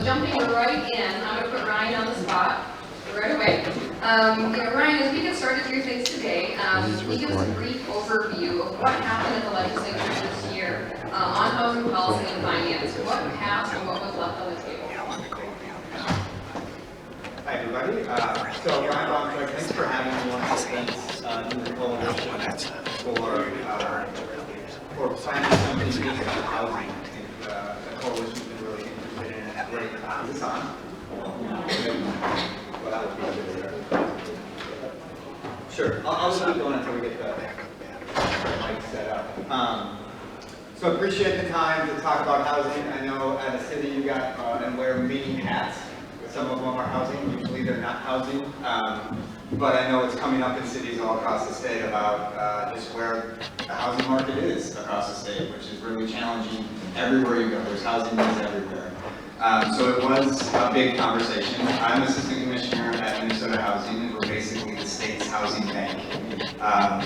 Jumping right in, I'm going to put Ryan on the spot right away. Ryan, as we get started here things today, can you give us a brief overview of what happened in the legislature this year on housing policy and finance? What passed and what was left on the table? Hi everybody. So Ryan Bontrack, thanks for having me on this in the coalition for planning something about housing. I think the coalition's been really interested in it. Great. Is this on? Well, that would be good. Sure. I'll just keep going until we get the mic set up. So appreciate the time to talk about housing. I know at a city you got and wear many hats. Some of them are housing, usually they're not housing, but I know it's coming up in cities all across the state about just where the housing market is across the state, which is really challenging everywhere you go. There's housing needs everywhere. So it was a big conversation. I'm Assistant Commissioner at Minnesota Housing, and we're basically the state's housing bank.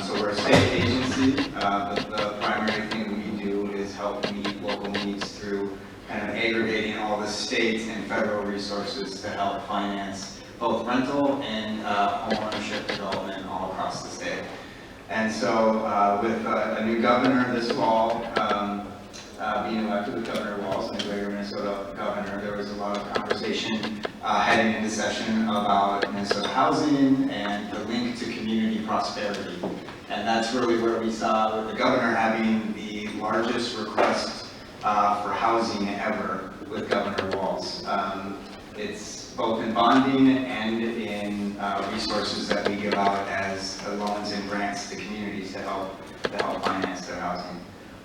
So we're a state agency, but the primary thing we do is help meet local needs through kind of aggregating all the state and federal resources to help finance both rental and home ownership development all across the state. And so with a new governor this fall, being elected with Governor Walz, the greater Minnesota governor, there was a lot of conversation heading into session about Minnesota housing and the link to community prosperity. And that's really where we saw with the governor having the largest request for housing ever with Governor Walz. It's both in bonding and in resources that we give out as loans and grants to communities to help finance their housing.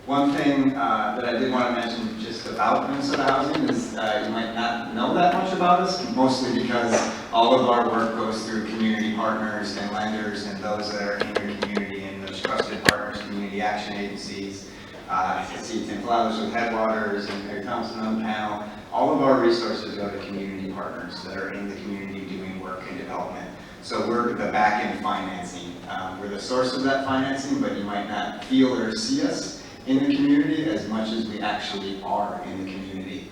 One thing that I did want to mention just about Minnesota Housing is you might not know that much about us, mostly because all of our work goes through community partners and lenders and those that are in your community and those trusted partners, community action agencies. I see Tim Flowers with Headwaters and Mary Thompson on the panel. All of our resources go to community partners that are in the community doing work and development. So we're the back-end financing. We're the source of that financing, but you might not feel or see us in the community as much as we actually are in the community.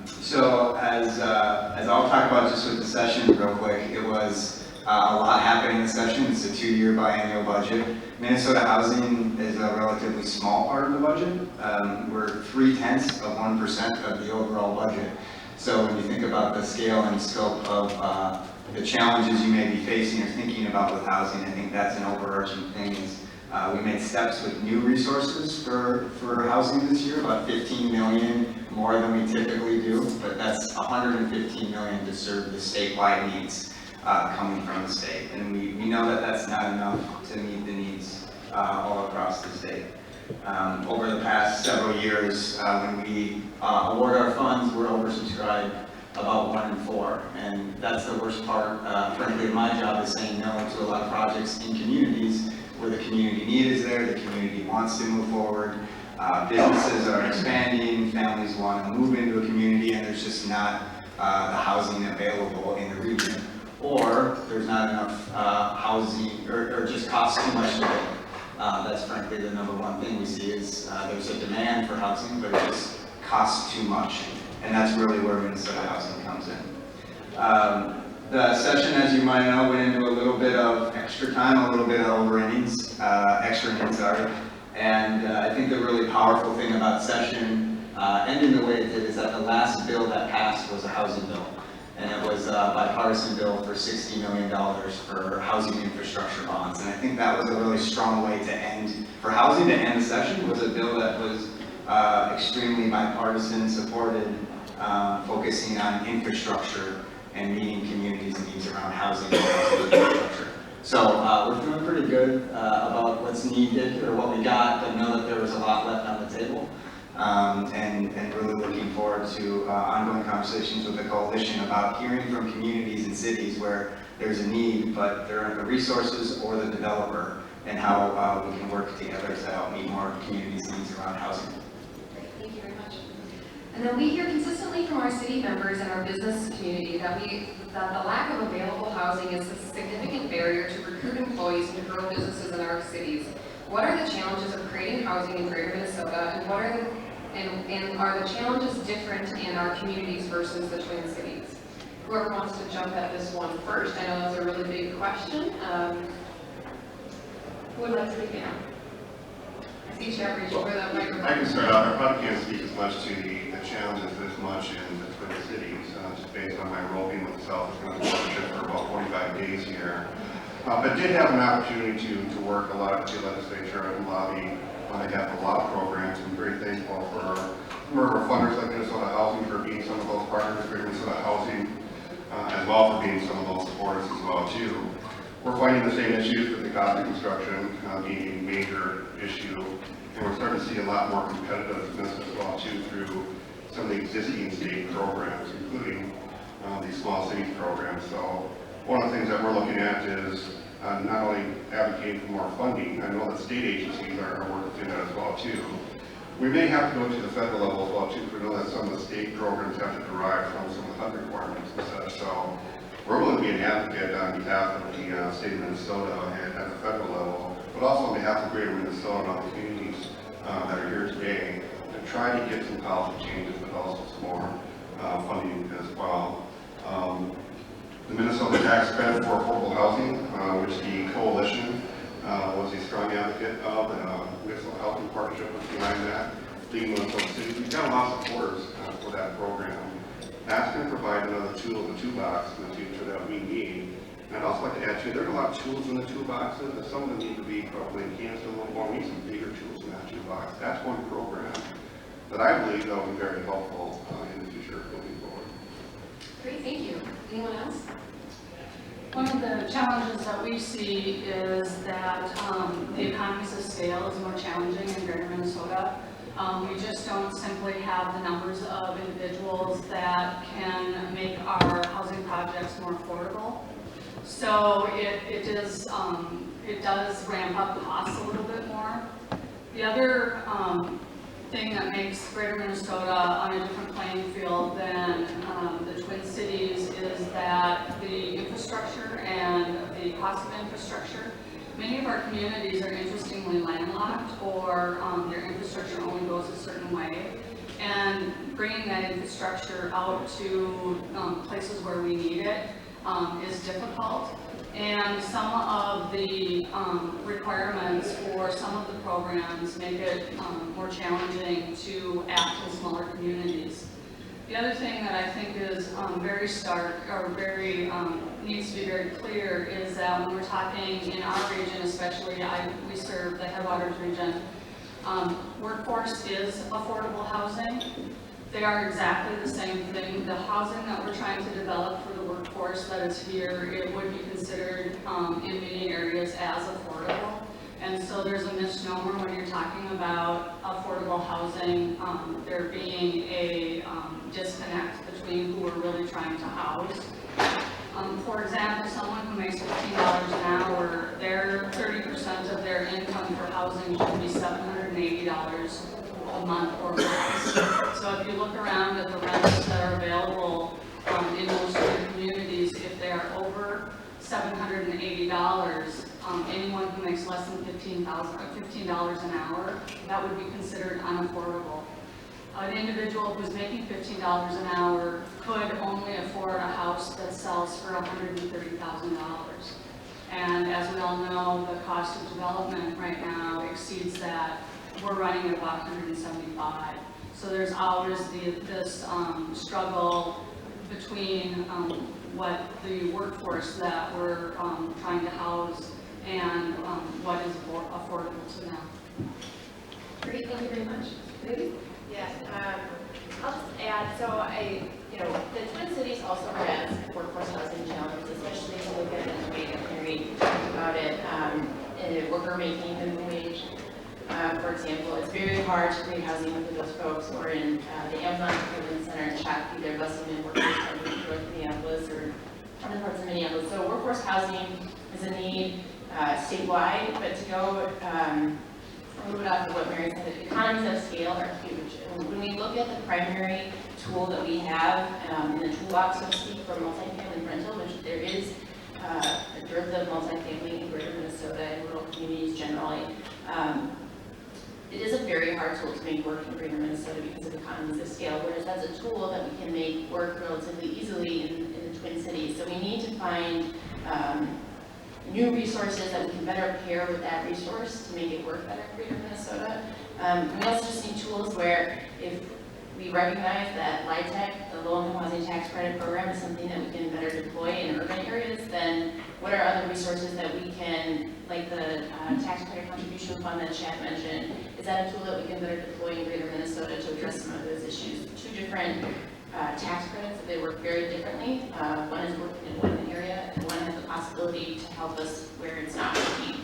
So as I'll talk about just with the session real quick, it was a lot happening in the session. It's a 2-year biennial budget. Minnesota Housing is a relatively small part of the budget. We're 0.3% of the overall budget. So when you think about the scale and scope of the challenges you may be facing or thinking about with housing, I think that's an overarching thing. We made steps with new resources for housing this year, about 15 million more than we typically do, but that's 115 million to serve the statewide needs coming from the state. And we know that that's not enough to meet the needs all across the state. Over the past several years, when we award our funds, we're oversubscribed about 1 in 4. And that's the worst part, frankly, of my job, is saying no to a lot of projects in communities where the community need is there, the community wants to move forward, businesses are expanding, families want to move into a community, and there's just not the housing available in the region. Or there's not enough housing, or just costs too much to build. That's frankly the number one thing we see is there's a demand for housing, but it just costs too much. And that's really where Minnesota Housing comes in. The session, as you might know, went into a little bit of extra time, a little bit of extra innings, sorry. And I think the really powerful thing about session ending the way it did is that the last bill that passed was a housing bill. And it was a bipartisan bill for $60 million for housing infrastructure bonds. And I think that was a really strong way to end, for housing to end the session, was a bill that was extremely bipartisan, supported, focusing on infrastructure and meeting communities' needs around housing and housing infrastructure. So we're doing pretty good about what's needed or what we got, but know that there was a lot left on the table. And really looking forward to ongoing conversations with the coalition about hearing from communities and cities where there's a need, but there aren't the resources or the developer, and how we can work together to help meet more communities' needs around housing. Great, thank you very much. And then we hear consistently from our city members and our business community that the lack of available housing is a significant barrier to recruit employees and to grow businesses in our cities. What are the challenges of creating housing in Greater Minnesota, and what are the And are the challenges different in our communities versus the Twin Cities? Whoever wants to jump at this one first, I know that's a really big question. Who would like to begin? I see Chad reaching for that microphone. I can start out. I probably can't speak as much to the challenges as much in the Twin Cities, just based on my role being with the South Dakota Partnership for about 45 days here. But did have an opportunity to work a lot at the legislature and lobby on behalf of a lot of programs. I'm very thankful for a number of our funders like Minnesota Housing for being some of those partners, for Minnesota Housing as well for being some of those supporters as well too. We're finding the same issues with the cost of construction being a major issue, and we're starting to see a lot more competitiveness as well too through some of the existing state programs, including these small cities programs. So one of the things that we're looking at is not only advocating for more funding. I know that state agencies are working through that as well too. We may have to go to the federal level as well too, because we know that some of the state programs have to derive from some of the HUD requirements and such. So we're willing to be an advocate on behalf of the state of Minnesota and at the federal level, but also on behalf of greater Minnesota and all the communities that are here today to try to get some policy changes, but also some more funding as well. The Minnesota Tax Credit for Affordable Housing, which the coalition was a strong advocate of, and Minnesota Housing Partnership was behind that, leading Minnesota Cities. We've got a lot of supporters for that program. That's going to provide another tool in the toolbox in the future that we need. And I'd also like to add to, there's a lot of tools in the toolboxes, but some of them need to be probably enhanced a little more. We need some bigger tools in that toolbox. That's one program that I believe that will be very helpful in the future moving forward. Great, thank you. Anyone else? One of the challenges that we see is that the economies of scale is more challenging in greater Minnesota. We just don't simply have the numbers of individuals that can make our housing projects more affordable. So it does ramp up costs a little bit more. The other thing that makes greater Minnesota on a different playing field than the Twin Cities is that the infrastructure and the cost of infrastructure. Many of our communities are interestingly landlocked, or their infrastructure only goes a certain way, and bringing that infrastructure out to places where we need it is difficult. And some of the requirements for some of the programs make it more challenging to act in smaller communities. The other thing that I think is very stark, or very needs to be very clear, is that when we're talking in our region, especially we serve the Headwaters region, workforce is affordable housing. They are exactly the same thing. The housing that we're trying to develop for the workforce that is here, it would be considered in many areas as affordable. And so there's a misnomer when you're talking about affordable housing, there being a disconnect between who we're really trying to house. For example, someone who makes $15 an hour, their 30% of their income for housing should be $780 a month or less. So if you look around at the rents that are available in most of the communities, if they are over $780, anyone who makes less than $15 an hour, that would be considered unaffordable. An individual who's making $15 an hour could only afford a house that sells for $130,000. And as we all know, the cost of development right now exceeds that. We're running at about 175. So there's always this struggle between what the workforce that we're trying to house and what is affordable to them. Great, thank you very much. Maybe? Yes, I'll just add, so the Twin Cities also has workforce housing challenges, especially if you look at it in the way that Mary talked about it, in worker making minimum wage. For example, it's very hard to create housing for those folks, or in the Amazon Fulfillment Center in Shakopee, they're busing in workers from North Minneapolis or other parts of Minneapolis. So workforce housing is a need statewide, but to go a little bit off of what Mary said, the economies of scale are huge. And when we look at the primary tool that we have in the toolbox, so to speak, for multifamily rental, which there is a dearth of multifamily in greater Minnesota and rural communities generally, it is a very hard tool to make work in Greater Minnesota because of economies of scale, whereas that's a tool that we can make work relatively easily in the Twin Cities. So we need to find new resources that we can better pair with that resource to make it work better in Greater Minnesota. We also just need tools where if we recognize that LIHTC, the low-income housing tax credit program, is something that we can better deploy in urban areas, then what are other resources that we can, like the tax credit contribution fund that Chad mentioned, is that a tool that we can better deploy in Greater Minnesota to address some of those issues? Two different tax credits, they work very differently. One is working in one area, and one has the possibility to help us where it's not working.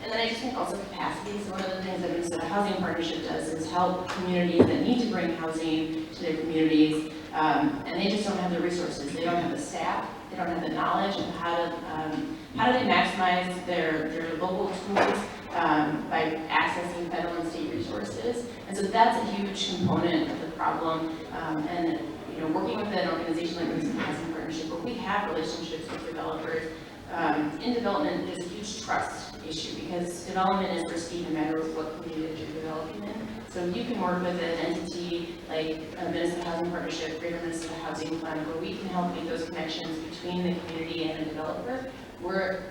And then I just think also capacity. So one of the things that Minnesota Housing Partnership does is help communities that need to bring housing to their communities, and they just don't have the resources. They don't have the staff. They don't have the knowledge of how do they maximize their local tools by accessing federal and state resources. And so that's a huge component of the problem. And working with an organization like Minnesota Housing Partnership, where we have relationships with developers, in development, there's a huge trust issue because development is risky no matter what community you're developing in. So you can work with an entity like Minnesota Housing Partnership, Greater Minnesota Housing Fund, where we can help make those connections between the community and a developer. We're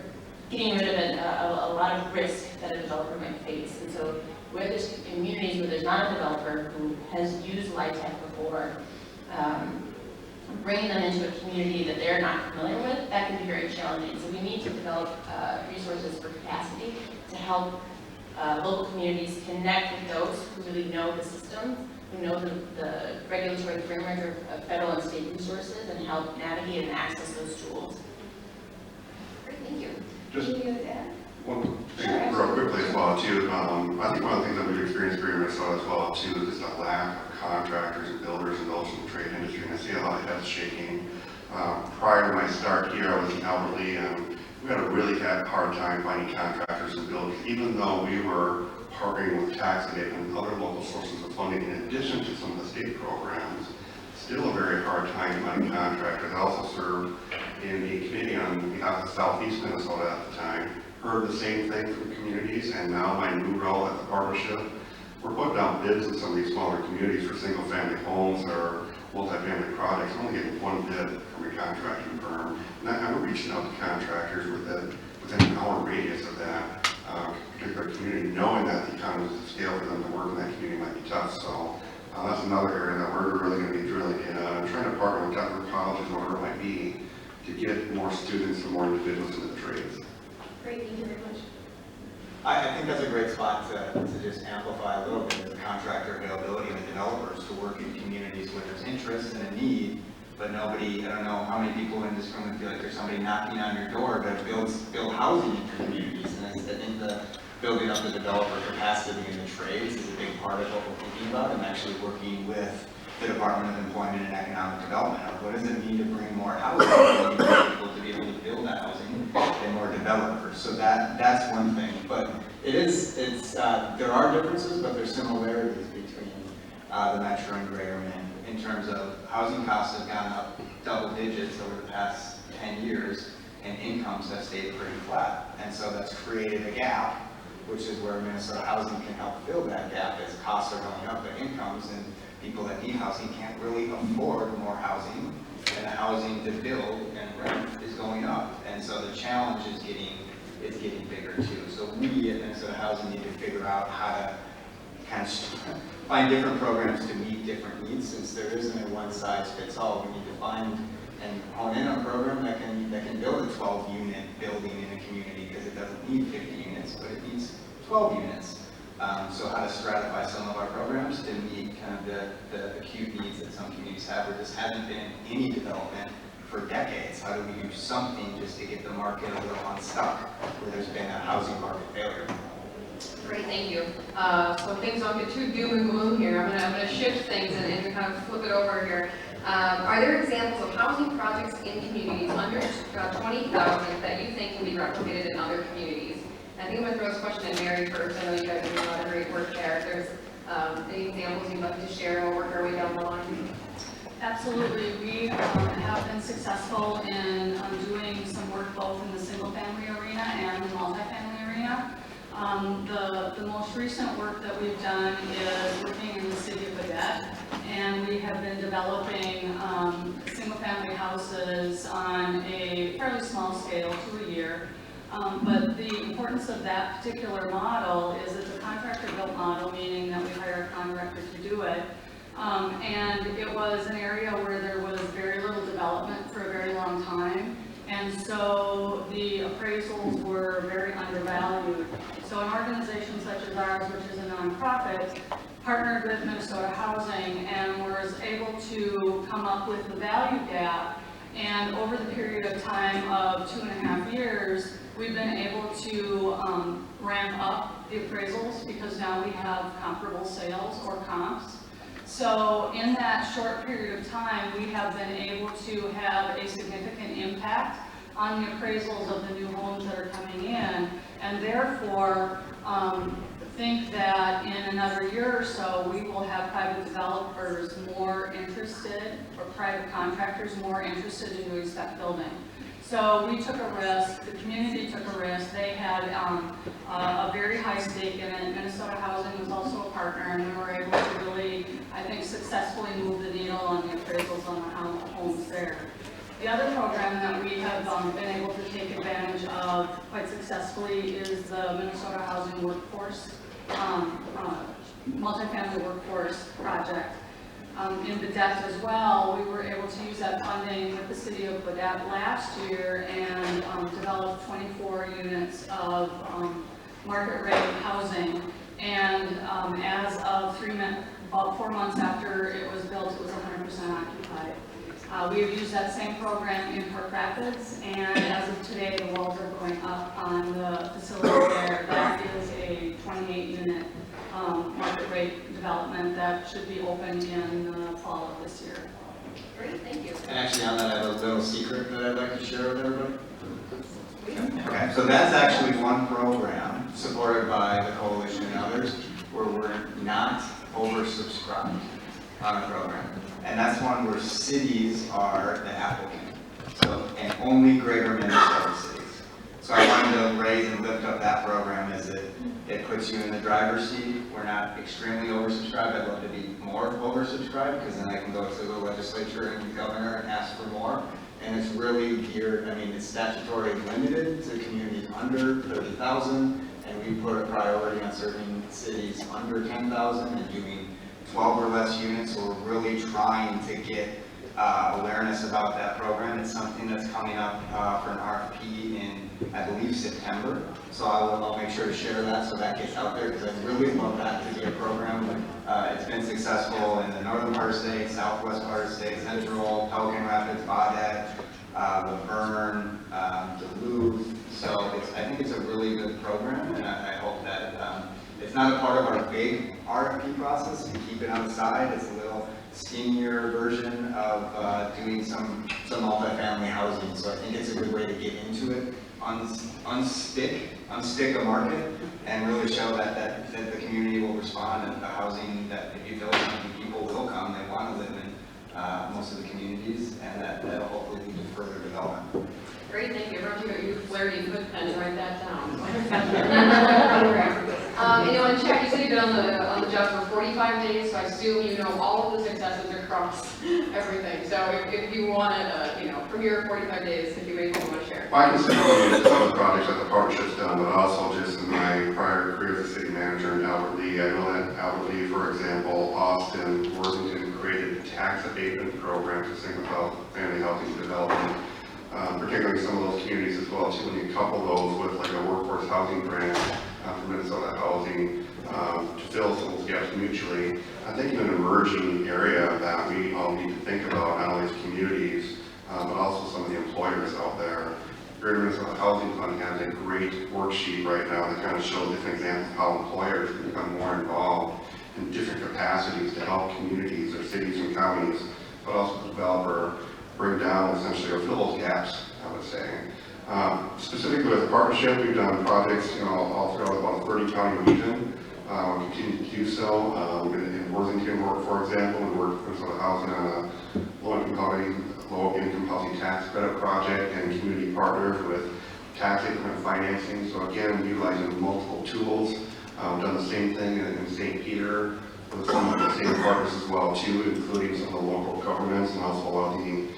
getting rid of a lot of risk that a developer might face. And so where there's communities where there's not a developer who has used LIHTC before, bringing them into a community that they're not familiar with, that can be very challenging. So we need to develop resources for capacity to help local communities connect with those who really know the system, who know the regulatory framework of federal and state resources, and help navigate and access those tools. Great, thank you. Just Anything to add? one thing real quickly as well too. I think one of the things that we've experienced here in Minnesota as well too is just a lack of contractors and builders and those in the trade industry, and I see a lot of heads shaking. Prior to my start here, I was in Alberley, and we had a really hard time finding contractors and builders, even though we were partnering with tax aid and other local sources of funding in addition to some of the state programs. Still a very hard time finding contractors. I also served in the committee on behalf of Southeast Minnesota at the time. Heard the same thing from communities, and now my new role at the partnership, we're putting out bids in some of these smaller communities for single-family homes or multi-family projects. I'm only getting one bid from a contracting firm, and I'm reaching out to contractors within an hour radius of that particular community, knowing that the economies of scale for them to work in that community might be tough. So that's another area that we're really going to be drilling in. I'm trying to partner with technical colleges, whatever it might be, to get more students and more individuals into the trades. Great, thank you very much. I think that's a great spot to just amplify a little bit the contractor availability and the developers to work in communities where there's interest and a need, but nobody, I don't know how many people in this room feel like there's somebody knocking on your door that build housing in your communities, and I think the building up the developer capacity in the trades is a big part of what we're thinking about, and actually working with the Department of Employment and Economic Development of what does it mean to bring more housing, we need more people to be able to build that housing and more developers. So that's one thing, but there are differences, but there's similarities between the Metro and Greater Min in terms of housing costs have gone up double digits over the past 10 years, and incomes have stayed pretty flat, and so that's created a gap, which is where Minnesota Housing can help fill that gap as costs are going up, but incomes and people that need housing can't really afford more housing, and the housing to build and rent is going up, and so the challenge is getting bigger too. So we at Minnesota Housing need to figure out how to kind of find different programs to meet different needs, since there isn't a one size fits all. We need to find and hone in on a program that can build a 12-unit building in a community, because it doesn't need 50 units, but it needs 12 units. So how to stratify some of our programs to meet kind of the acute needs that some communities have, where this hasn't been any development for decades. How do we do something just to get the market a little unstuck, where there's been a housing market failure? Great, thank you. So things don't get too doom and gloom here. I'm gonna shift things and kind of flip it over here. Are there examples of housing projects in communities under 20,000 that you think can be replicated in other communities? I think I'm going to throw this question to Mary first. I know you guys are doing a lot of great work there. If there's any examples you'd like to share, and we'll work our way down the line. Absolutely. We have been successful in doing some work both in the single-family arena and the multifamily arena. The most recent work that we've done is working in the city of Baudette, and we have been developing single-family houses on a fairly small scale, 2 a year. But the importance of that particular model is it's a contractor-built model, meaning that we hire a contractor to do it. And it was an area where there was very little development for a very long time. And so the appraisals were very undervalued. So an organization such as ours, which is a nonprofit, partnered with Minnesota Housing and was able to come up with the value gap. And over the period of time of 2.5 years, we've been able to ramp up the appraisals because now we have comparable sales or comps. So in that short period of time, we have been able to have a significant impact on the appraisals of the new homes that are coming in, and therefore think that in another year or so, we will have private developers more interested, or private contractors more interested in doing spec building. So we took a risk, the community took a risk, they had a very high stake in it. Minnesota Housing was also a partner, and we were able to really, I think, successfully move the needle on the appraisals on the homes there. The other program that we have been able to take advantage of quite successfully is the Minnesota Housing Workforce, multifamily workforce project. In Baudette as well, we were able to use that funding with the city of Baudette last year and develop 24 units of market rate housing. And as of about 4 months after it was built, it was 100% occupied. We have used that same program in Park Rapids, and as of today, the walls are going up on the facility there. That is a 28-unit market rate development that should be open in the fall of this year. Great, thank you. And actually on that, I have a little secret that I'd like to share with everybody. Okay, so that's actually one program supported by the coalition and others where we're not oversubscribed on a program. And that's one where cities are the applicant. So, and only greater Minnesota cities. So I wanted to raise and lift up that program as it puts you in the driver's seat. We're not extremely oversubscribed. I'd love to be more oversubscribed because then I can go to the legislature and the governor and ask for more. And it's really geared, I mean, it's statutorily limited to communities under 30,000, and we put a priority on certain cities under 10,000 and doing 12 or less units. So we're really trying to get awareness about that program. It's something that's coming up for an RFP in, I believe, September. So I'll make sure to share that so that gets out there because I'd really love that to be a program. It's been successful in the northern part of the state, southwest part of the state, central, Pelican Rapids, Baudette, Laverne, Duluth. So I think it's a really good program, and I hope that it's not a part of our big RFP process. We keep it on the side. It's a little skinnier version of doing some multifamily housing. So I think it's a good way to get into it, unstick a market, and really show that the community will respond, and the housing that if you build something, people will come. They want to live in most of the communities, and that'll hopefully lead to further development. Great, thank you. Everyone, you clarity, good pen, write that down. You know, and Chuck, you said you've been on the job for 45 days, so I assume you know all of the successes across everything. So if you wanted, from your 45 days, if you maybe want to share. Well, I can say some of the projects that the partnership's done, but also just in my prior career as a city manager in Albert Lea. I know that Albert Lea, for example, Austin, Worthington created tax abatement programs for single-family housing development. Particularly some of those communities as well too, when you couple those with like a workforce housing grant from Minnesota Housing to fill some of those gaps mutually, I think an emerging area that we all need to think about, not only as communities, but also some of the employers out there. Greater Minnesota Housing Fund has a great worksheet right now that kind of shows different examples of how employers can become more involved in different capacities to help communities or cities and counties, but also the developer bring down essentially or fill those gaps, I would say. Specifically with the partnership, we've done projects, all throughout about a 30-county region. We continue to do so. In Worthington, for example, we worked with Minnesota Housing on a low-income housing tax credit project and community partners with tax increment financing. So again, utilizing multiple tools. Done the same thing in St. Peter with some of the same partners as well too, including some of the local governments and also a lot of the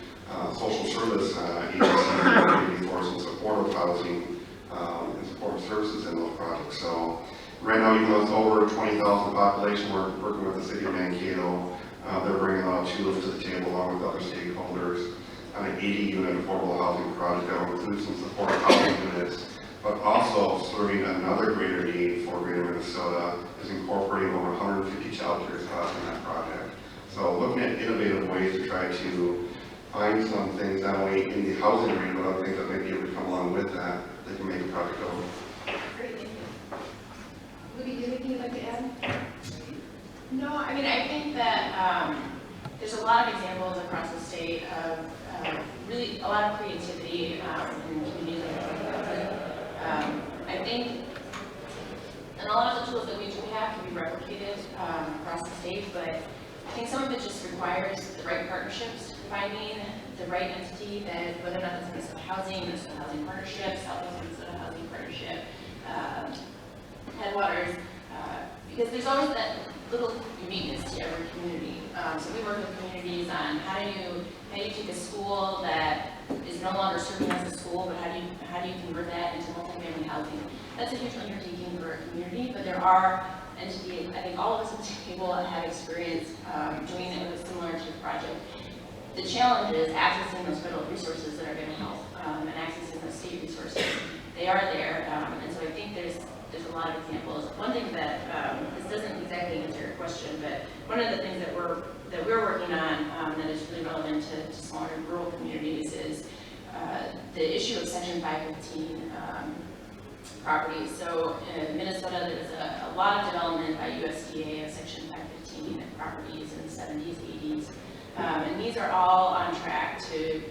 social service agencies for some supportive housing and supportive services in those projects. So right now, even though it's over 20,000 population, we're working with the city of Mankato. They're bringing a lot of tulips to the table along with other stakeholders on an 80-unit affordable housing project that will include some supportive housing units, but also serving another greater need for Greater Minnesota is incorporating over 150 child care spots in that project. So looking at innovative ways to try to find some things not only in the housing arena, but other things that might be able to come along with that can make the project go. Great, thank you. Would you have anything you'd like to add? No, I mean, I think that there's a lot of examples across the state of really a lot of creativity in communities like I think, and a lot of the tools that we do have can be replicated across the state, but I think some of it just requires the right partnerships, finding the right entity that, whether or not it's Minnesota Housing Partnership, Southwest Minnesota Housing Partnership, Headwaters, because there's always that little uniqueness to every community. So we work with communities on how do you take a school that is no longer serving as a school, but how do you convert that into multifamily housing? That's a huge undertaking for a community, but there are entities, I think all of us at the table have experience doing it with a similar type project. The challenge is accessing those federal resources that are going to help and accessing those state resources. They are there, and so I think there's a lot of examples. One thing that this doesn't exactly answer your question, but one of the things that we're working on that is really relevant to smaller rural communities is the issue of Section 515 properties. So in Minnesota, there was a lot of development by USDA of Section 515 properties in the 70s, 80s. And these are all on track to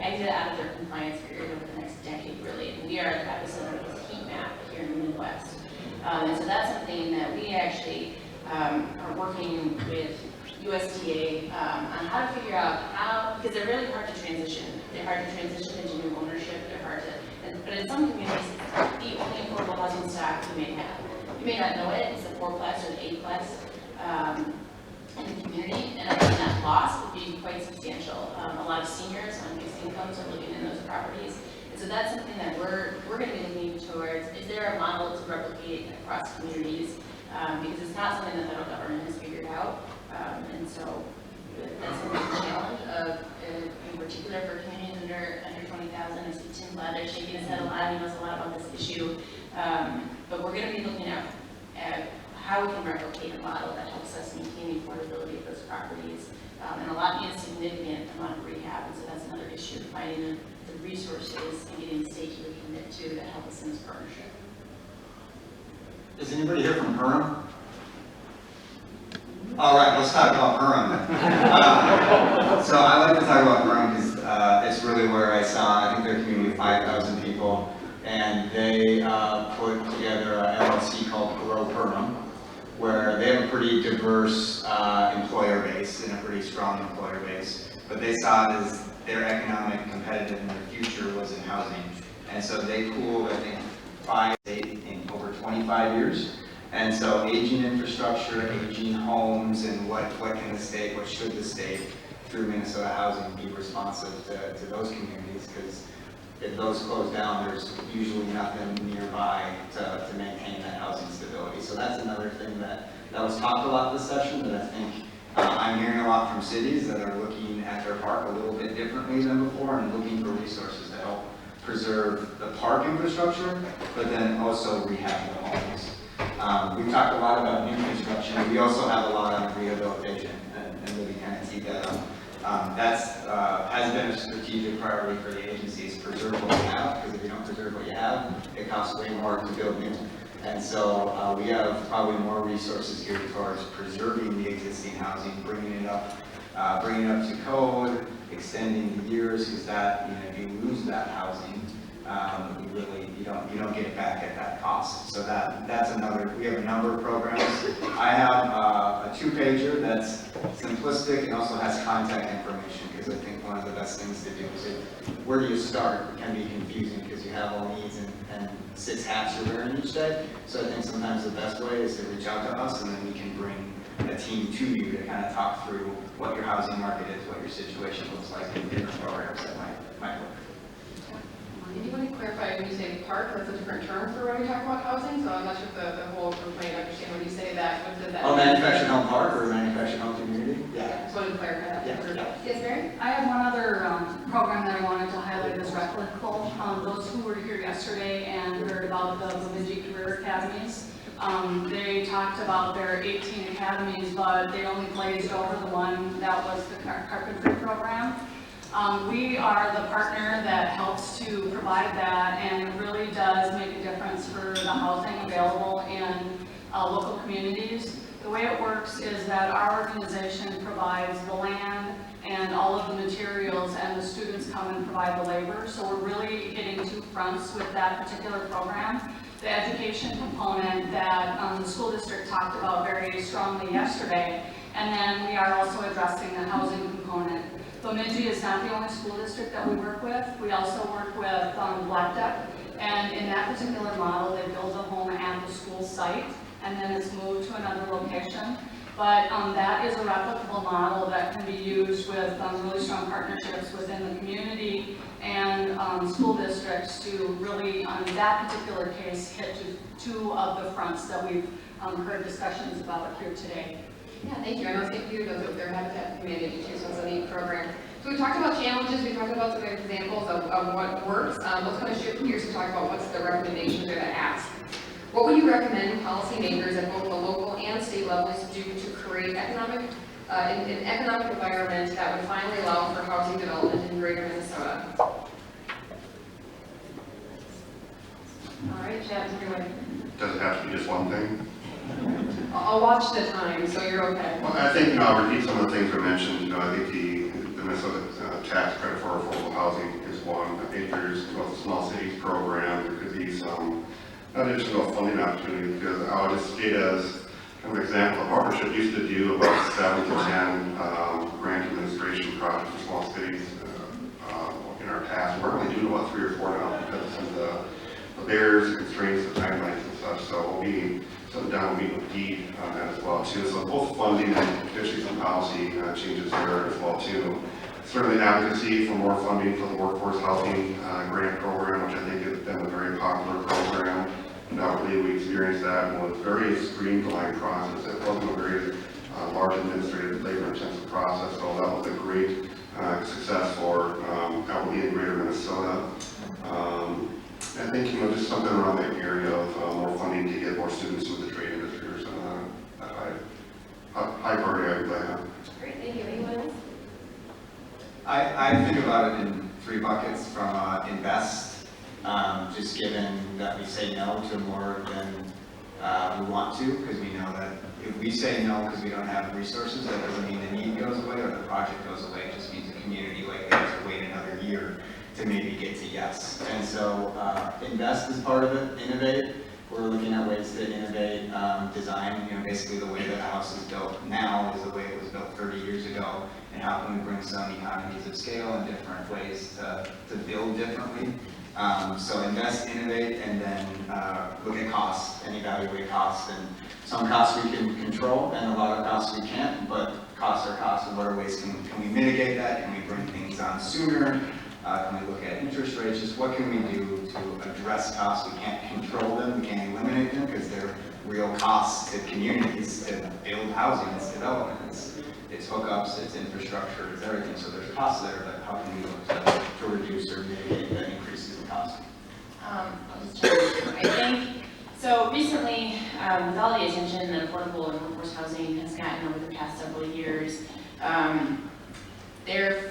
exit out of their compliance period over the next decade, really. And we are at the epicenter of this heat map here in the Midwest. And so that's something that we actually are working with USDA on how to figure out how, because they're really hard to transition. They're hard to transition into new ownership. They're hard to, but in some communities, the only affordable housing stock you may have. You may not know it. It's the 4+ or the 8+ in the community, and I think that loss would be quite substantial. A lot of seniors on fixed incomes are living in those properties, and so that's something that we're going to be looking towards. Is there a model to replicate across communities? Because it's not something the federal government has figured out, and so that's a big challenge of, in particular for communities under 20,000. I see Tim Ladd shaking his head a lot. He knows a lot about this issue, but we're going to be looking at how we can replicate a model that helps us maintain the affordability of those properties. And a lot needs a significant amount of rehab, and so that's another issue, finding the resources and getting the state to commit to that help us in this partnership. Is anybody here from Perham? All right, let's talk about Perham. So I like to talk about Perham because it's really where I saw, I think they're a community of 5,000 people, and they put together an LLC called Grow Perham, where they have a pretty diverse employer base and a pretty strong employer base, but they saw it as their economic competitive in their future was in housing. And so they pooled, I think, 5 in over 25 years. And so aging infrastructure, aging homes, and what can the state, what should the state, through Minnesota Housing, be responsive to those communities? Because if those close down, there's usually nothing nearby to maintain that housing stability. So that's another thing that was talked a lot this session, that I think I'm hearing a lot from cities that are looking at their park a little bit differently than before and looking for resources to help preserve the park infrastructure, but then also rehab the homes. We've talked a lot about new construction. We also have a lot on rehabilitation, and really kind of teed that up. That's has been a strategic priority for the agencies, preserve what you have, because if you don't preserve what you have, it costs way more to build new. And so we have probably more resources here towards preserving the existing housing, bringing it up to code, extending the years, because that, if you lose that housing, you don't get it back at that cost. So that's another. We have a number of programs. I have a 2-pager that's simply simplistic and also has contact information, because I think one of the best things to do is where do you start? It can be confusing because you have all needs and 6 hats you're wearing each day. So I think sometimes the best way is to reach out to us, and then we can bring a team to you to kind of talk through what your housing market is, what your situation looks like, and different programs that might work. And you want to clarify, when you say park, that's a different term for when we talk about housing, so I'm not sure if the whole group might understand when you say that, what does that mean? Oh, manufactured home park or manufactured home community? Yeah. Just wanted to clarify that. Yeah. Yes, Mary? I have one other program that I wanted to highlight is Replicable. Those who were here yesterday and heard about the Bemidji Career Academies, they talked about their 18 academies, but they only glazed over the one that was the carpentry program. We are the partner that helps to provide that, and it really does make a difference for the housing available in local communities. The way it works is that our organization provides the land and all of the materials, and the students come and provide the labor. So we're really hitting 2 fronts with that particular program. The education component that the school district talked about very strongly yesterday, and then we are also addressing the housing component. Bemidji is not the only school district that we work with. We also work with Black Duck, and in that particular model, they build a home at the school site, and then it's moved to another location. But that is a replicable model that can be used with really strong partnerships within the community and school districts to really, on that particular case, hit 2 of the fronts that we've heard discussions about here today. Yeah, thank you. I know St. Peter does it with their Habitat community too, so it's a neat program. So we talked about challenges, we talked about some examples of what works. Let's kind of shift gears and talk about what's the recommendations or the ask. What would you recommend policymakers at both the local and state levels do to create an economic environment that would finally allow for housing development in greater Minnesota? All right, Chad, take it away. Does it have to be just one thing? I'll watch the time, so you're okay. Well, I think, I'll repeat some of the things I mentioned. I think the Minnesota tax credit for affordable housing is one. I think there's the small cities program. There could be some additional funding opportunities, because I'll just state as kind of an example, the partnership used to do about 7 to 10 grant administration projects for small cities in our past. We're only doing about 3 or 4 now because of some of the barriers, the constraints, the timelines and such. So we'll be sitting down, we'll meet with Deed on that as well too. So both funding and potentially some policy changes there as well too. Certainly advocacy for more funding for the workforce housing grant program, which I think has been a very popular program. Undoubtedly, we experienced that with a very streamlined process. It wasn't a very large administrative, labor-intensive process, so that was a great success for Outwardly in Greater Minnesota. I think, just something around that area of more funding to get more students into the trade industry or something. High priority, I have. Great, thank you. Anyone else? I think about it in 3 buckets from invest, just given that we say no to more than we want to, because we know that if we say no because we don't have resources, that doesn't mean the need goes away or the project goes away. It just means the community likely has to wait another year to maybe get to yes. And so invest is part of it, innovate. We're looking at ways to innovate design, basically the way that a house is built now is the way it was built 30 years ago, and how can we bring some economies of scale and different ways to build differently. So invest, innovate, and then look at costs and evaluate costs. And some costs we can control and a lot of costs we can't, but costs are costs, and what are ways can we mitigate that? Can we bring things on sooner? Can we look at interest rates? Just what can we do to address costs? We can't control them, we can't eliminate them because they're real costs to communities to build housing, it's development, it's hookups, it's infrastructure, it's everything. So there's costs there, but how can we look to reduce or mitigate that increases in cost? I'll just jump in. I think, so recently, with all the attention that affordable and workforce housing has gotten over the past several years,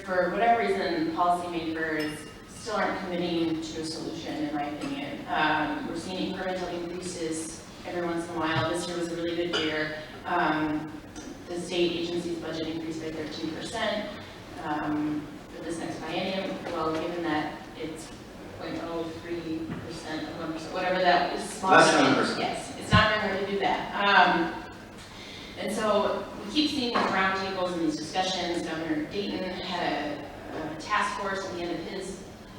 for whatever reason, policymakers still aren't committing to a solution, in my opinion. We're seeing incremental increases every once in a while. This year was a really good year. The state agency's budget increased by 13% for this next biennium. Well, given that it's 0.03% of 1%, whatever that is. Less than 1%. Yes, it's not going to really do that. And so we keep seeing these roundtables and these task force at the end of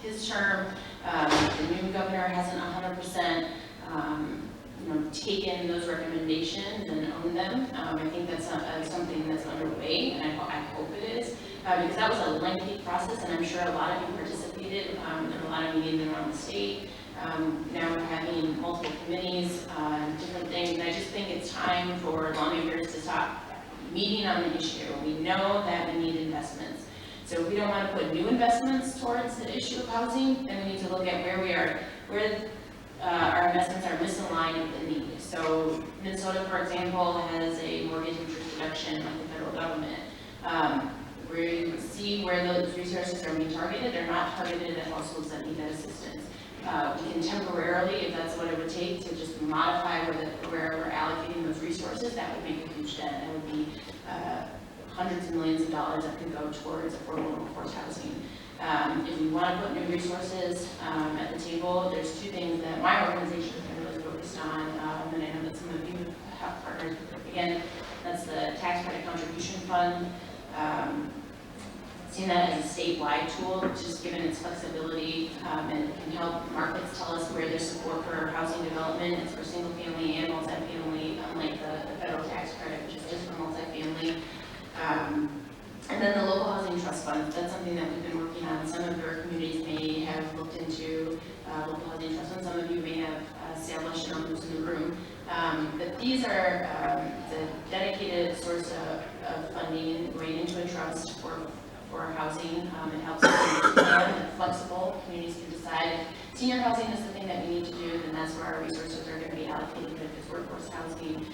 his term. The new governor hasn't 100%, taken those recommendations and owned them. I think that's something that's underway, and I hope it is, because that was a lengthy process, and I'm sure a lot of you participated in a lot of meetings around the state. Now we're having multiple committees, different things, and I just think it's time for lawmakers to stop meeting on the issue. We know that we need investments. So if we don't want to put new investments towards the issue of housing, then we need to look at where we are, where our investments are misaligned with the need. So Minnesota, for example, has a mortgage interest reduction like the federal government. We see where those resources are being targeted. They're not targeted at households that need that assistance. We can temporarily, if that's what it would take, to just modify where we're allocating those resources. That would make a huge dent. That would be hundreds of millions of dollars that could go towards affordable workforce housing. If we want to put new resources at the table, there's two things that my organization has been really focused on, and I know that some of you have partnered with it. Again, that's the tax credit contribution fund. Seen that as a statewide tool, just given its flexibility, and it can help markets tell us where there's support for housing development. It's for single family and multifamily, unlike the federal tax credit, which is just for multifamily. And then the local housing trust fund, that's something that we've been working on. Some of your communities may have looked into local housing trust funds. Some of you may have established those in the room. But these are the dedicated source of funding going into a trust for housing. It helps us plan, flexible. Communities can decide if senior housing is the thing that we need to do, then that's where our resources are going to be allocated. If it's workforce housing.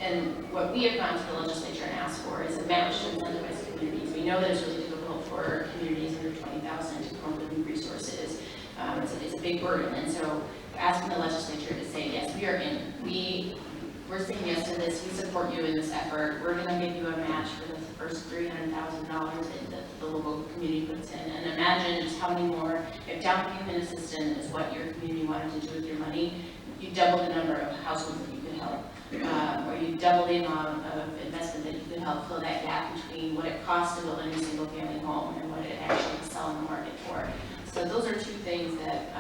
And what we have gone to the legislature and asked for is a match to incentivize communities. We know that it's really difficult for communities under 20,000 to come up with new resources. It's a big burden, and so asking the legislature to say, yes, we are in. We're saying yes to this. We support you in this effort. We're going to give you a match for the first $300,000 that the local community puts in. And imagine just how many more, if down payment assistance is what your community wanted to do with your money, you double the number of households that you could help. Or you double the amount of investment that you could help fill that gap between what it costs to build a new single family home and what it actually sells in the market for. So those are two things that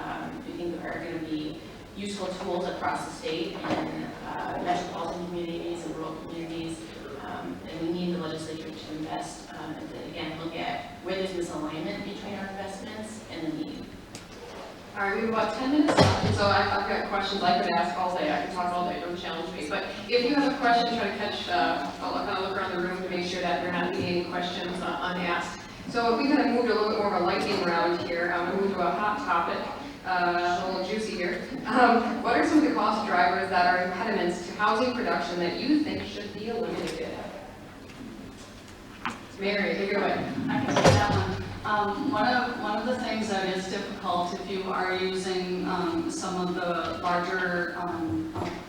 we think are going to be useful tools across the state in metropolitan communities and rural communities. And we need the legislature to invest, and again, look at where there's misalignment between our investments and the need. All right, we have about 10 minutes left, and so I've got questions I could ask all day. I could talk all day, don't challenge me. But if you have a question, try to catch, I'll kind of look around the room to make sure that we're not leaving any questions unasked. So if we kind of moved a little bit more of a lightning round here, I'm going to move to a hot topic, a little juicy here. What are some of the cost drivers that are impediments to housing production that you think should be eliminated? Mary, take it away. I can take that one. One of the things that is difficult if you are using some of the larger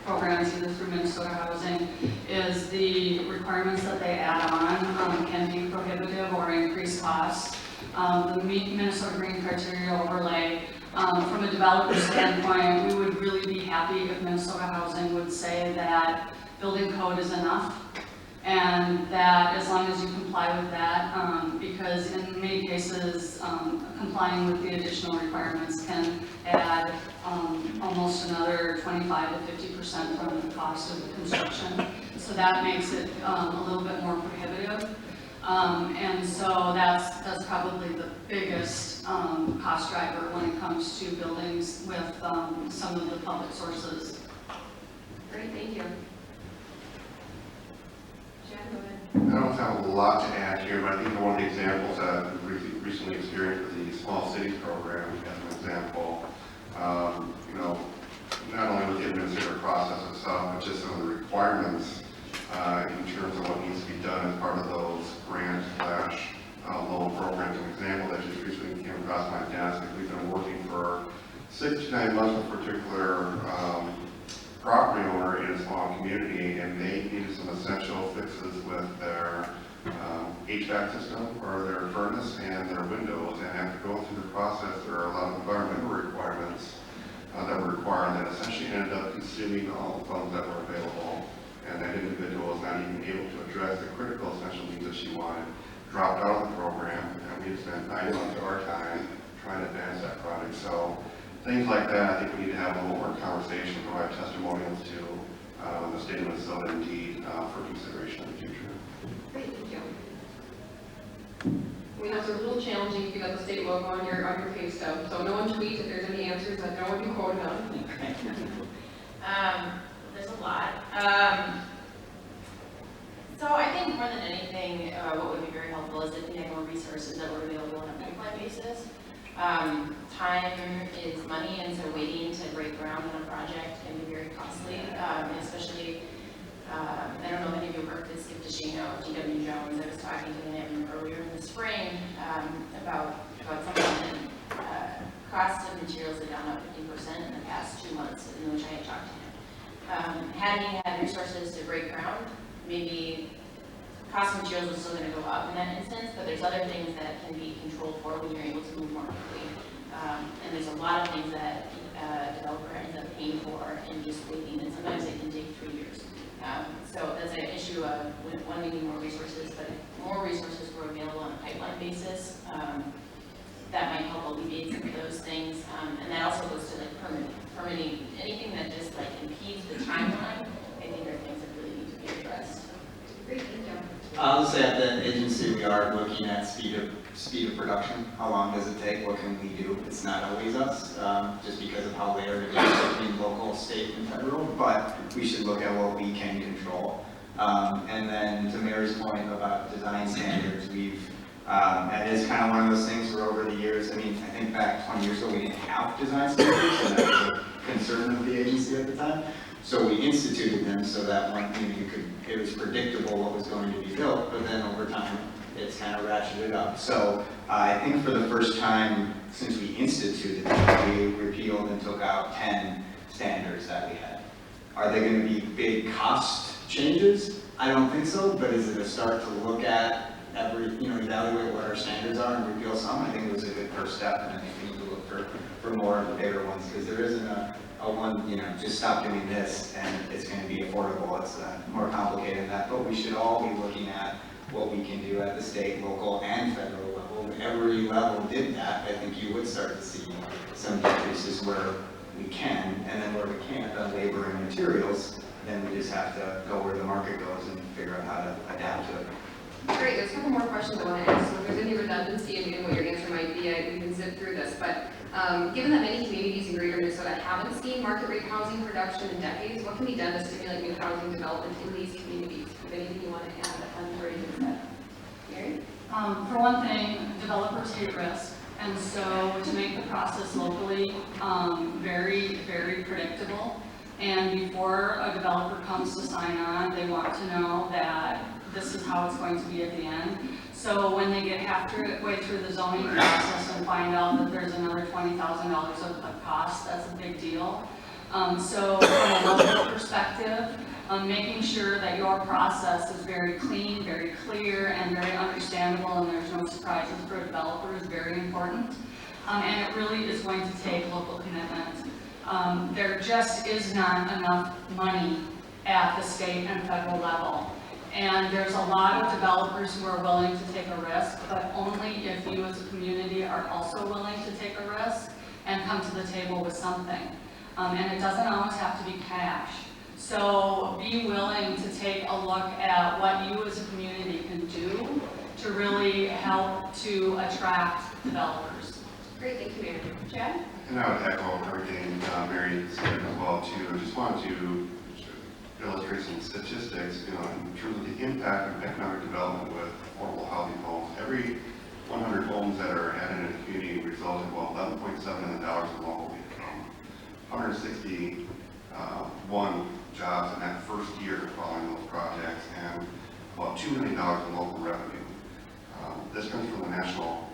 programs, either through Minnesota Housing, is the requirements that they add on can be prohibitive or increase costs. The Minnesota Green Criteria overlay, from a developer standpoint, we would really be happy if Minnesota Housing would say that building code is enough. And that as long as you comply with that, because in many cases, complying with the additional requirements can add almost another 25 to 50% on the cost of the construction. So that makes it a little bit more prohibitive. And so that's probably the biggest cost driver when it comes to buildings with some of the public sources. Great, thank you. I don't have a lot to add here, but I think one of the examples that we've recently experienced with the Small Cities Program, as an example, not only with the administrative process itself, but just some of the requirements in terms of what needs to be done as part of those grant/loan programs. An example that just recently came across my desk is we've been working for 6 to 9 months with a particular property owner in a small community, and they needed some essential fixes with their HVAC system or their furnace and their windows, and after going through the process, there are a lot of environmental requirements that were required that essentially ended up consuming all the funds that were available, and that individual was not even able to address the critical essential needs that she wanted. dropped out of the program, and we had spent 9 months of our time trying to advance that project. So things like that, I think we need to have a little more conversation, provide testimonials to the state of Minnesota indeed for consideration in the future. Great, thank you. We know it's a little challenging if you got the state logo on your pay stub, so no one tweet if there's any answers that don't want to be quoted on. There's a lot. So I think more than anything, what would be very helpful is if we had more resources that were available on a pipeline basis. Time is money, and so waiting to break ground on a project can be very costly, especially, I don't know if any of you worked with Skip DeShino of GW Jones. I was talking to him earlier in the spring about something, and cost of materials are down up 50% in the past 2 months, in which I had talked to him. Had he had resources to break ground, maybe cost of materials is still going to go up in that instance, but there's other things that can be controlled for when you're able to move more quickly. And there's a lot of things that a developer ends up paying for and just waiting, and sometimes it can take 3 years. So that's an issue of one, we need more resources, but if more resources were available on a pipeline basis, that might help alleviate some of those things. And that also goes to like permitting, anything that just like impedes the timeline, I think are things that really need to be addressed. Great, thank you. I'll say at the agency, we are looking at speed of production. How long does it take? What can we do? It's not always us, just because of how layered it is between local, state, and federal, but we should look at what we can control. And then to Mary's point about design standards, that is kind of one of those things where over the years, I mean, I think back 20 years ago, we didn't have design standards, and that was a concern of the agency at the time. So we instituted them so that one, it was predictable what was going to be built, but then over time, it's kind of ratcheted up. So I think for the first time since we instituted them, we repealed and took out 10 standards that we had. Are they going to be big cost changes? I don't think so, but is it a start to look at evaluate what our standards are and repeal some? I think it was a good first step, and I think we need to look for more of the bigger ones, because there isn't a one, just stop doing this and it's going to be affordable. It's more complicated than that, but we should all be looking at what we can do at the state, local, and federal level. If every level did that, I think you would start to see some decreases where we can, and then where we can't on labor and materials, then we just have to go where the market goes and figure out how to adapt to it. Great, there's a couple more questions I want to ask, so if there's any redundancy in what your answer might be, we can zip through this, but given that many communities in greater Minnesota haven't seen market rate housing production in decades, what can be done to stimulate new housing development in these communities? If anything you want to add on what you said? Mary? For one thing, developers take risk, and so to make the process locally very, very predictable, and before a developer comes to sign on, they want to know that this is how it's going to be at the end. So when they get halfway through the zoning process and find out that there's another $20,000 of cost, that's a big deal. So from a local perspective, making sure that your process is very clean, very clear, and very understandable, and there's no surprises for a developer is very important. And it really is going to take local commitment. There just is not enough money at the state and federal level. And there's a lot of developers who are willing to take a risk, but only if you as a community are also willing to take a risk and come to the table with something. And it doesn't always have to be cash. So be willing to take a look at what you as a community can do to really help to attract developers. Great, thank you, Mary. Chad? And I would echo everything Mary said as well too. I just wanted to illustrate some statistics, in terms of the impact of economic development with affordable housing homes. Every 100 homes that are added in a community results in about $11.7 million in local income, 161 jobs in that first year following those projects, and about $2 million in local revenue. This comes from the National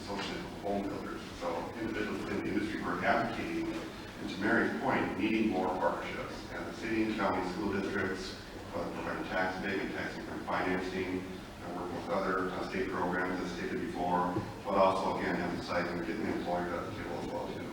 Association of Home Builders. So individuals within the industry who are advocating, and to Mary's point, needing more partnerships. And the city and county school districts, providing tax abatement, tax increment financing, working with other state programs as stated before, but also again emphasizing getting the employers at the table as well too.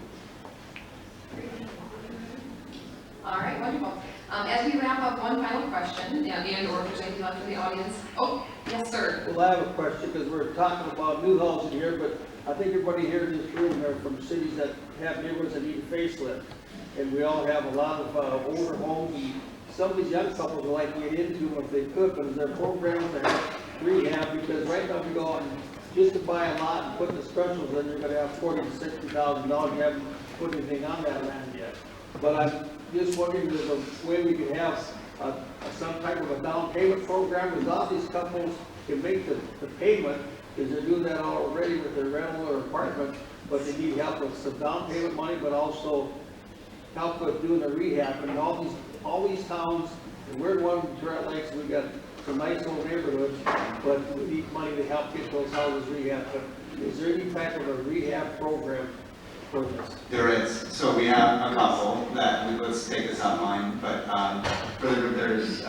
All right, wonderful. As we wrap up, one final question, and or if there's anything left in the audience. Oh, yes, sir. Well, I have a question, because we're talking about new housing here, but I think everybody here in this room are from cities that have neighborhoods that need a facelift. And we all have a lot of older homes, and some of these young couples would like to get into them if they could, but is there programs that have rehab? Because right now, if you go out and just to buy a lot and put the specials in, you're gonna have $40,000 to $60,000, you haven't put anything on that land yet. But I'm just wondering, if there's a way we could have some type of a down payment program, because all these couples can make the payment, because they're doing that already with their rental or apartment, but they need help with some down payment money, but also help with doing the rehab. And all these towns, and we're in one in Turret Lakes, we've got some nice old neighborhoods, but we need money to help get those houses rehabbed. But is there any type of a rehab program for this? There is. So we have a couple that, let's take this offline, but there's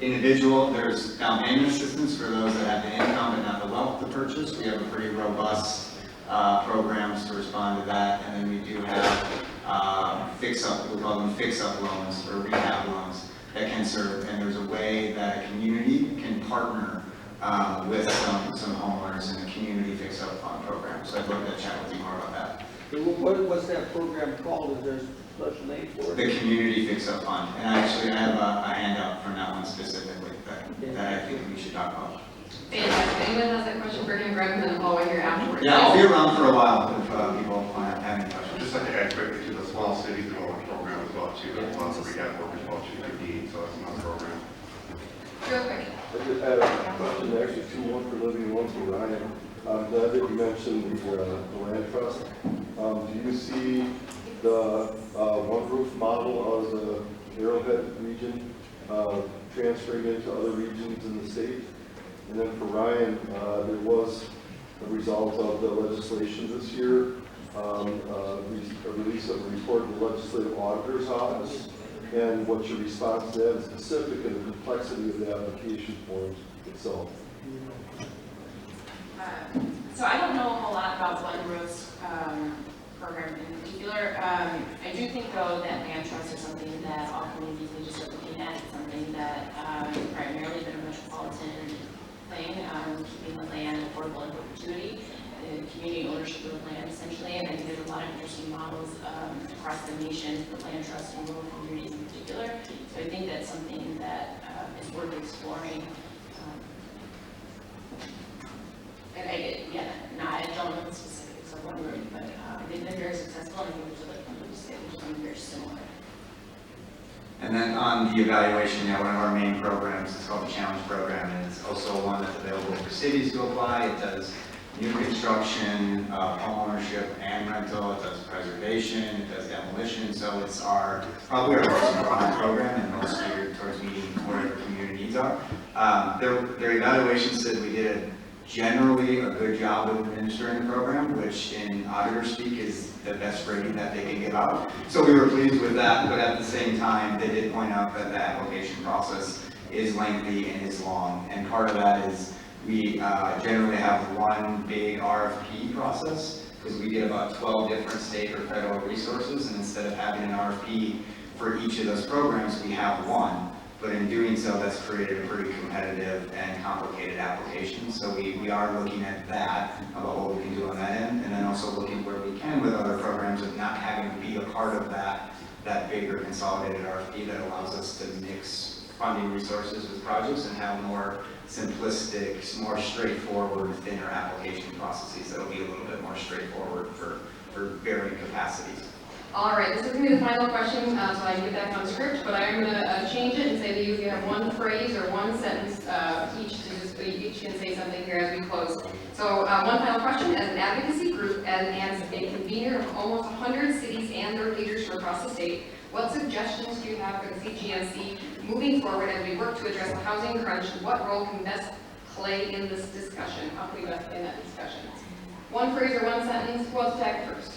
individual, there's down payment assistance for those that have the income but not the wealth to purchase. We have a pretty robust programs to respond to that, and then we do have fix-up, we call them fix-up loans or rehab loans that can serve, and there's a way that a community can partner with some homeowners in a community fix-up fund program. So I'd love to chat with you more about that. What's that program called? Is there a special name for it? The Community Fix-Up Fund, and actually I have a handout from that one specifically that I think we should talk about. Fantastic. Anyone has that question for him, grab him in the hallway here afterwards. Yeah, I'll be around for a while if people want to have any I'd questions. just like to add quickly to the small cities development program as well too. That's lots of rehab work as well too, so that's another program. Real quick. I just had a question, actually, one for Libby and one for Ryan. Glad that you mentioned the land trust. Do you see the one roof model out of the Arrowhead region transferring into other regions in the state? And then for Ryan, there was a result of the legislation this year, a release of a report of the Legislative Auditor's Office, and what your response to that is specific and the complexity of the application form itself. So I don't know a whole lot about One Roof's program in particular. I do think though that land trust is something that all communities need to start looking at. It's something that primarily been a metropolitan thing, keeping the land affordable in perpetuity, community ownership of the land essentially. And I think there's a lot of interesting models across the nation for land trust and rural communities in particular. So I think that's something that is worth exploring. And I don't know the specifics of One Roof, but they've been very successful, and I think there's other companies that are doing very similar. And then on the evaluation, one of our main programs is called the Challenge Program, and it's also one that's available for cities to apply. It does new construction, home ownership and rental, it does preservation, it does demolition, so it's probably our most important program and most geared towards meeting whatever community needs are. Their evaluation said we did generally a good job of administering the program, which in auditor speak is the best rating that they can give out. So we were pleased with that, but at the same time, they did point out that the application process is lengthy and is long, and part of that is we generally have one big RFP process, because we get about 12 different state or federal resources, and instead of having an RFP for each of those programs, we have one. But in doing so, that's created a pretty competitive and complicated application. So we are looking at that, about what we can do on that end, and then also looking where we can with other programs of not having to be a part of that bigger consolidated RFP that allows us to mix funding resources with projects and have more simplistic, more straightforward, thinner application processes that will be a little bit more straightforward for varying capacities. All right, this is going to be the final question, so I can get back on script, but I'm going to change it and say that you have one phrase or one sentence each can say something here as we close. So one final question, as an advocacy group and as a convener of almost 100 cities and their leaders from across the state, what suggestions do you have for the CGNC moving forward as we work to address the housing crunch? What role can best play in this discussion? How can we best play in that discussion? One phrase or one sentence, who wants to tag first?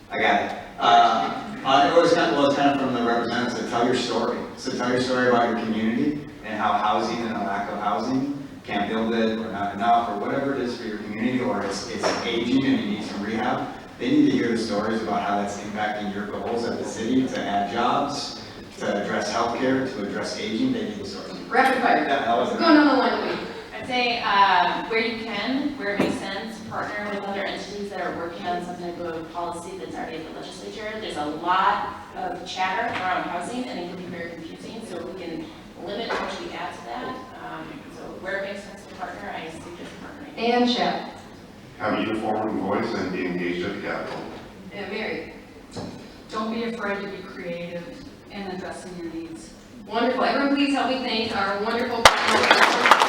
I got it. It was kind of from the representatives that tell your story. So tell your story about your community and how housing and a lack of housing can't build it or not enough or whatever it is for your community, or it's aging and you need some rehab. They need to hear the stories about how that's impacting your goals at the city to add jobs, to address healthcare, to address aging, they need sources. Rapid fire. That wasn't. Go on the line. I'd say, where you can, where it makes sense, partner with other entities that are working on some type of policy that's already at the legislature. There's a lot of chatter around housing, and it can be very confusing, so we can limit how much we add to that. So where it makes sense to partner, I suggest partnering. And Chad. Have a uniform voice and be engaged at the Capitol. And Mary. Don't be afraid to be creative in addressing your needs. Wonderful. Everyone please help me thank our wonderful partners.